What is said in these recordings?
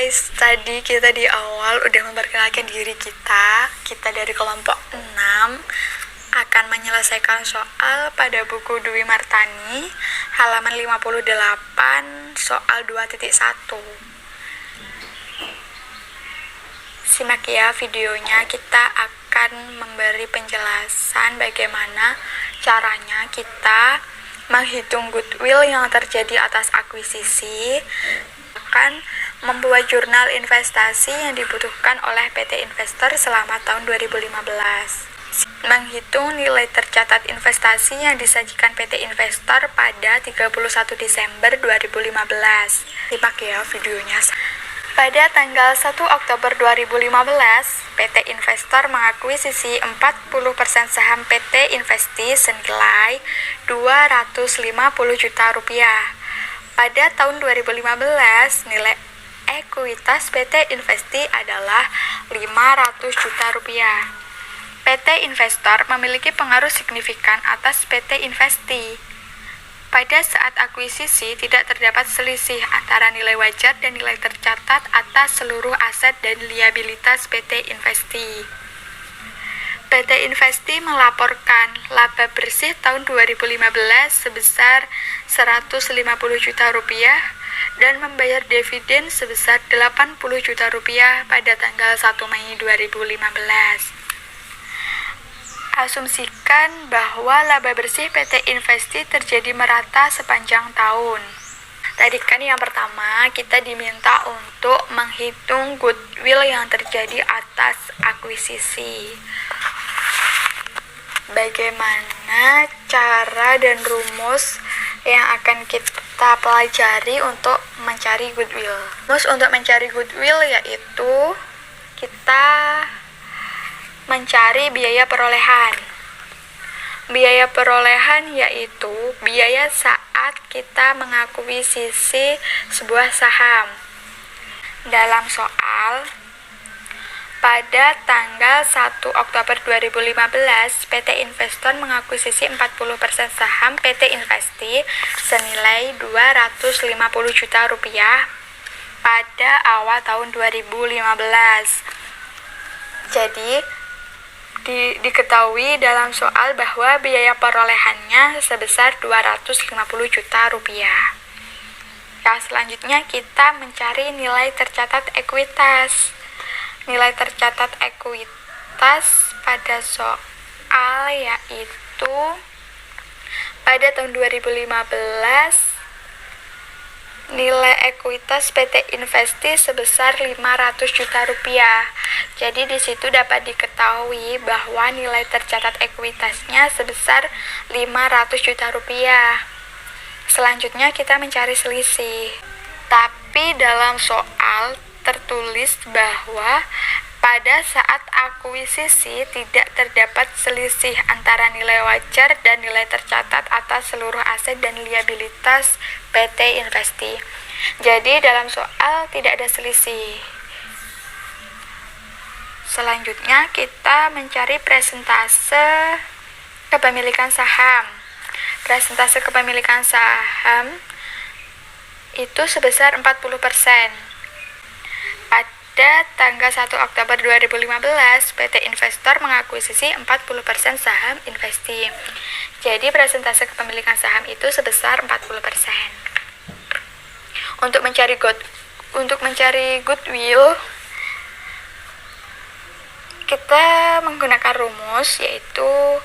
guys, tadi kita di awal udah memperkenalkan diri kita. Kita dari kelompok 6 akan menyelesaikan soal pada buku Dwi Martani halaman 58 soal 2.1. Simak ya videonya, kita akan memberi penjelasan bagaimana caranya kita menghitung goodwill yang terjadi atas akuisisi, akan membuat jurnal investasi yang dibutuhkan oleh PT Investor selama tahun 2015. Menghitung nilai tercatat investasi yang disajikan PT Investor pada 31 Desember 2015. Simak ya videonya. Pada tanggal 1 Oktober 2015, PT Investor mengakuisisi 40% saham PT Investi senilai Rp250 juta. Pada tahun 2015, nilai ekuitas PT Investi adalah Rp500 juta. PT Investor memiliki pengaruh signifikan atas PT Investi. Pada saat akuisisi, tidak terdapat selisih antara nilai wajar dan nilai tercatat atas seluruh aset dan liabilitas PT Investi. PT Investi melaporkan laba bersih tahun 2015 sebesar Rp150 juta dan membayar dividen sebesar Rp80 juta pada tanggal 1 Mei 2015. Asumsikan bahwa laba bersih PT Investi terjadi merata sepanjang tahun. Tadi kan yang pertama kita diminta untuk menghitung goodwill yang terjadi atas akuisisi. Bagaimana cara dan rumus yang akan kita pelajari untuk mencari goodwill? Rumus untuk mencari goodwill yaitu kita mencari biaya perolehan. Biaya perolehan yaitu biaya saat kita mengakuisisi sebuah saham. Dalam soal, pada tanggal 1 Oktober 2015, PT Investor mengakuisisi 40% saham PT Investi senilai Rp250 juta pada awal tahun 2015. Jadi, diketahui dalam soal bahwa biaya perolehannya sebesar Rp250 juta. Selanjutnya kita mencari nilai tercatat ekuitas. Nilai tercatat ekuitas pada soal yaitu pada tahun 2015 nilai ekuitas PT Investi sebesar Rp500 juta. Jadi di situ dapat diketahui bahwa nilai tercatat ekuitasnya sebesar Rp500 juta. Selanjutnya kita mencari selisih. Tapi dalam soal tertulis bahwa pada saat akuisisi tidak terdapat selisih antara nilai wajar dan nilai tercatat atas seluruh aset dan liabilitas PT Investi. Jadi dalam soal tidak ada selisih. Selanjutnya kita mencari persentase kepemilikan saham. Persentase kepemilikan saham itu sebesar 40%. Pada tanggal 1 Oktober 2015, PT Investor mengakuisisi 40% saham Investi. Jadi persentase kepemilikan saham itu sebesar 40%. Untuk mencari goodwill, kita menggunakan rumus yaitu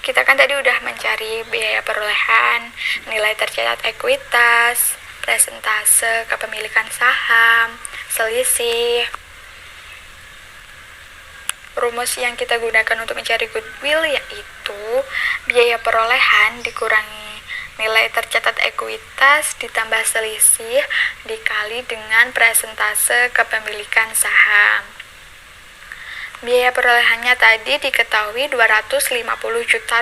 kita kan tadi udah mencari biaya perolehan, nilai tercatat ekuitas, persentase kepemilikan saham, selisih. Rumus yang kita gunakan untuk mencari goodwill yaitu biaya perolehan dikurangi nilai tercatat ekuitas ditambah selisih dikali dengan persentase kepemilikan saham. Biaya perolehannya tadi diketahui Rp250 juta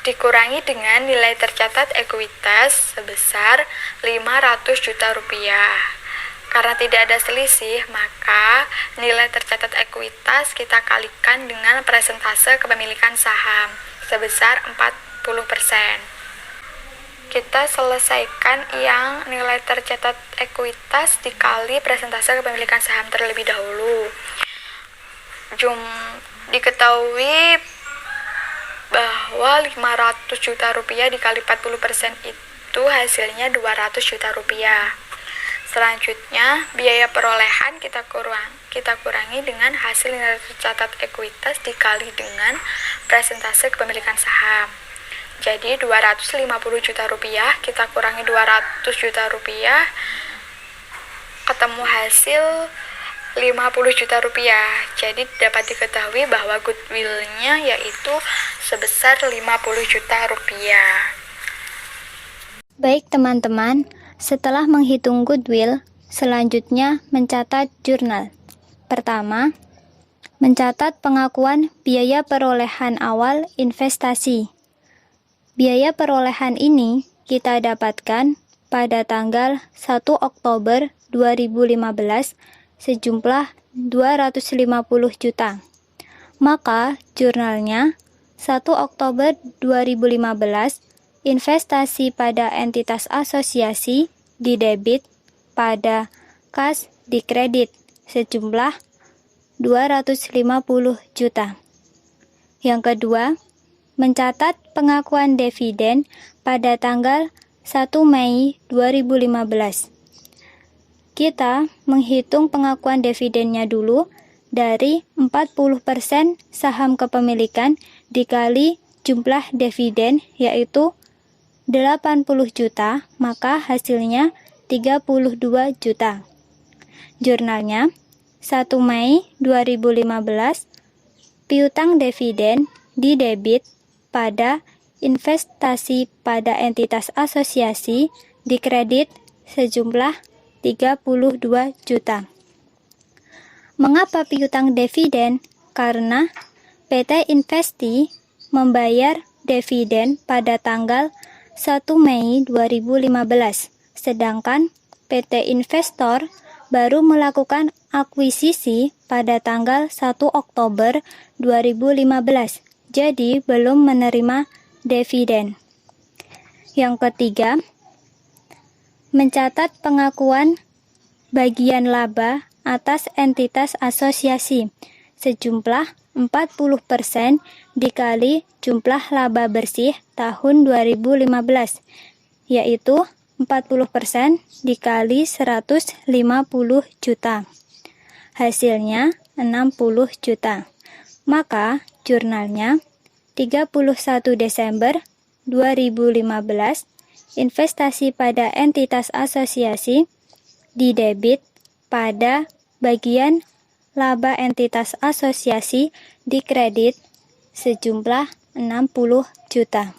dikurangi dengan nilai tercatat ekuitas sebesar Rp500 juta. Karena tidak ada selisih, maka nilai tercatat ekuitas kita kalikan dengan persentase kepemilikan saham sebesar 40%. kita selesaikan yang nilai tercatat ekuitas dikali persentase kepemilikan saham terlebih dahulu. Diketahui bahwa 500 juta rupiah dikali 40% itu hasilnya 200 juta rupiah. Selanjutnya, biaya perolehan kita kurangi dengan hasil nilai tercatat ekuitas dikali dengan persentase kepemilikan saham. Jadi 250 juta rupiah kita kurangi 200 juta rupiah, ketemu hasil 50 juta rupiah. Jadi dapat diketahui bahwa goodwill-nya yaitu sebesar 50 juta rupiah. Baik teman-teman, setelah menghitung goodwill, selanjutnya mencatat jurnal. Pertama, mencatat pengakuan biaya perolehan awal investasi. Biaya perolehan ini kita dapatkan pada tanggal 1 Oktober 2015 sejumlah 250 juta. Maka jurnalnya 1 Oktober 2015 investasi pada entitas asosiasi didebit pada kas dikredit sejumlah 250 juta. Yang kedua, mencatat pengakuan dividen pada tanggal 1 Mei 2015. Kita menghitung pengakuan dividennya dulu dari 40% saham kepemilikan dikali jumlah dividen yaitu 80 juta, maka hasilnya 32 juta. Jurnalnya 1 Mei 2015, piutang dividen didebit pada investasi pada entitas asosiasi dikredit sejumlah 32 juta. Mengapa piutang dividen? Karena PT Investi membayar dividen pada tanggal 1 Mei 2015, sedangkan PT Investor baru melakukan akuisisi pada tanggal 1 Oktober 2015, jadi belum menerima dividen. Yang ketiga, mencatat pengakuan bagian laba atas entitas asosiasi sejumlah 40% dikali jumlah laba bersih tahun 2015, yaitu 40% dikali 150 juta. Hasilnya 60 juta. Maka jurnalnya 31 Desember 2015 investasi pada entitas asosiasi didebit pada bagian laba entitas asosiasi dikredit sejumlah 60 juta.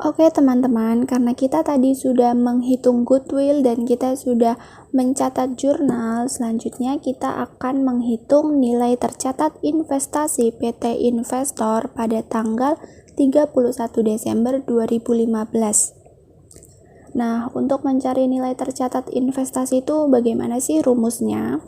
Oke teman-teman, karena kita tadi sudah menghitung goodwill dan kita sudah mencatat jurnal, selanjutnya kita akan menghitung nilai tercatat investasi PT Investor pada tanggal 31 Desember 2015. Nah, untuk mencari nilai tercatat investasi itu bagaimana sih rumusnya?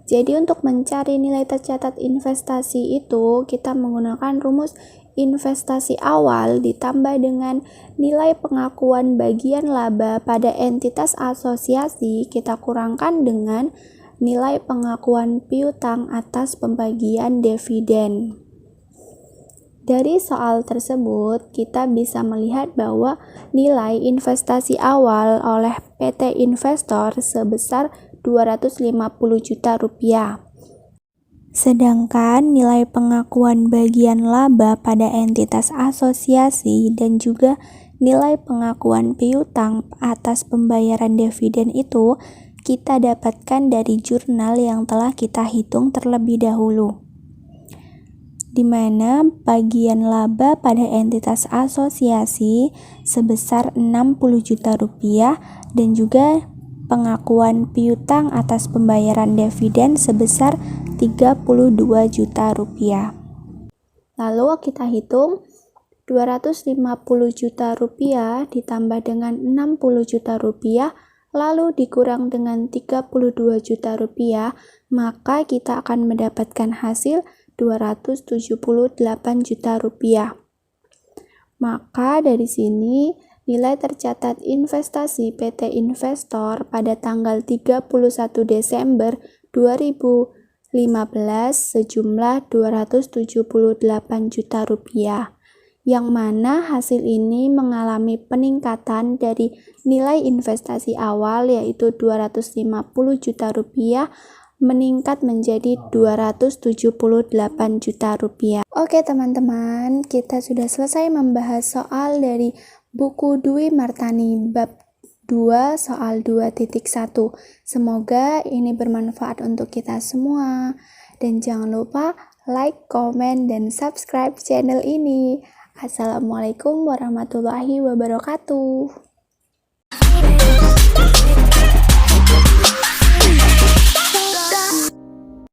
Jadi untuk mencari nilai tercatat investasi itu kita menggunakan rumus investasi awal ditambah dengan nilai pengakuan bagian laba pada entitas asosiasi kita kurangkan dengan nilai pengakuan piutang atas pembagian dividen. Dari soal tersebut, kita bisa melihat bahwa nilai investasi awal oleh PT Investor sebesar 250 juta rupiah. Sedangkan nilai pengakuan bagian laba pada entitas asosiasi dan juga nilai pengakuan piutang atas pembayaran dividen itu kita dapatkan dari jurnal yang telah kita hitung terlebih dahulu, di mana bagian laba pada entitas asosiasi sebesar 60 juta rupiah dan juga pengakuan piutang atas pembayaran dividen sebesar 32 juta rupiah. Lalu kita hitung 250 juta rupiah ditambah dengan 60 juta rupiah lalu dikurang dengan 32 juta rupiah, maka kita akan mendapatkan hasil 278 juta rupiah. Maka dari sini nilai tercatat investasi PT Investor pada tanggal 31 Desember 2015 sejumlah 278 juta rupiah, yang mana hasil ini mengalami peningkatan dari nilai investasi awal yaitu 250 juta rupiah meningkat menjadi 278 juta rupiah. Oke teman-teman, kita sudah selesai membahas soal dari buku Dwi Martani bab 2 soal 2.1. Semoga ini bermanfaat untuk kita semua. Dan jangan lupa like, komen, dan subscribe channel ini. Assalamualaikum warahmatullahi wabarakatuh.